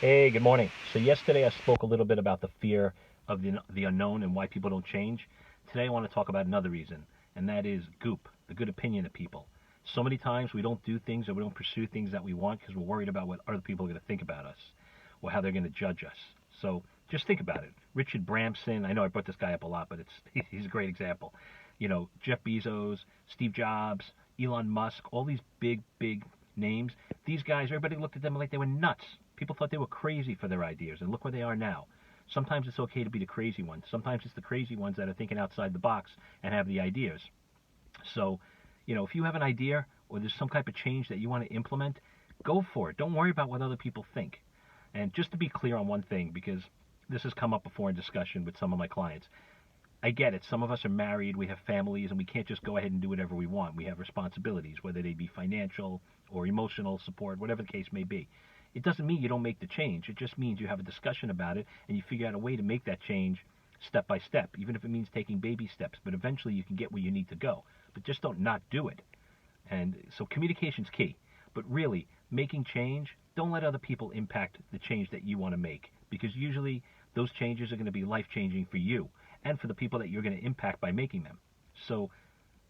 Hey, good morning. So yesterday I spoke a little bit about the fear of the unknown and why people don't change. Today I want to talk about another reason, and that is goop, the good opinion of people. So many times we don't do things or we don't pursue things that we want because we're worried about what other people are going to think about us or how they're going to judge us. So just think about it. Richard Branson, I know I brought this guy up a lot, but he's a great example. Jeff Bezos, Steve Jobs, Elon Musk, all these big names. These guys, everybody looked at them like they were nuts. People thought they were crazy for their ideas, and look where they are now. Sometimes it's okay to be the crazy ones. Sometimes it's the crazy ones that are thinking outside the box and have the ideas. So, if you have an idea or there's some type of change that you want to implement, go for it. Don't worry about what other people think. And just to be clear on one thing, because this has come up before in discussion with some of my clients, I get it. Some of us are married, we have families, and we can't just go ahead and do whatever we want. We have responsibilities, whether they be financial or emotional support, whatever the case may be. It doesn't mean you don't make the change. It just means you have a discussion about it and you figure out a way to make that change step by step, even if it means taking baby steps. But eventually you can get where you need to go. But just don't not do it. And so communication's key. But really, making change, don't let other people impact the change that you want to make. Because usually those changes are going to be life changing for you and for the people that you're going to impact by making them. So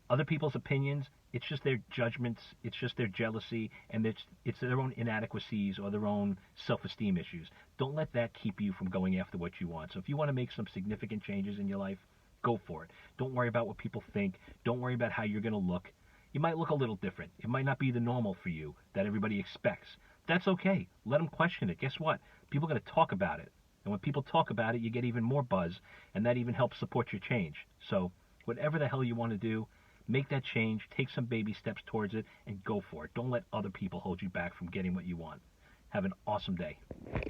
other people's opinions, it's just their judgments, it's just their jealousy, and it's their own inadequacies or their own self-esteem issues. Don't let that keep you from going after what you want. So if you want to make some significant changes in your life, go for it. Don't worry about what people think. Don't worry about how you're going to look. You might look a little different. It might not be the normal for you that everybody expects. That's okay. Let them question it. Guess what? People are going to talk about it. And when people talk about it, you get even more buzz, and that even helps support your change. So, whatever the hell you want to do, make that change, take some baby steps towards it, and go for it. Don't let other people hold you back from getting what you want. Have an awesome day.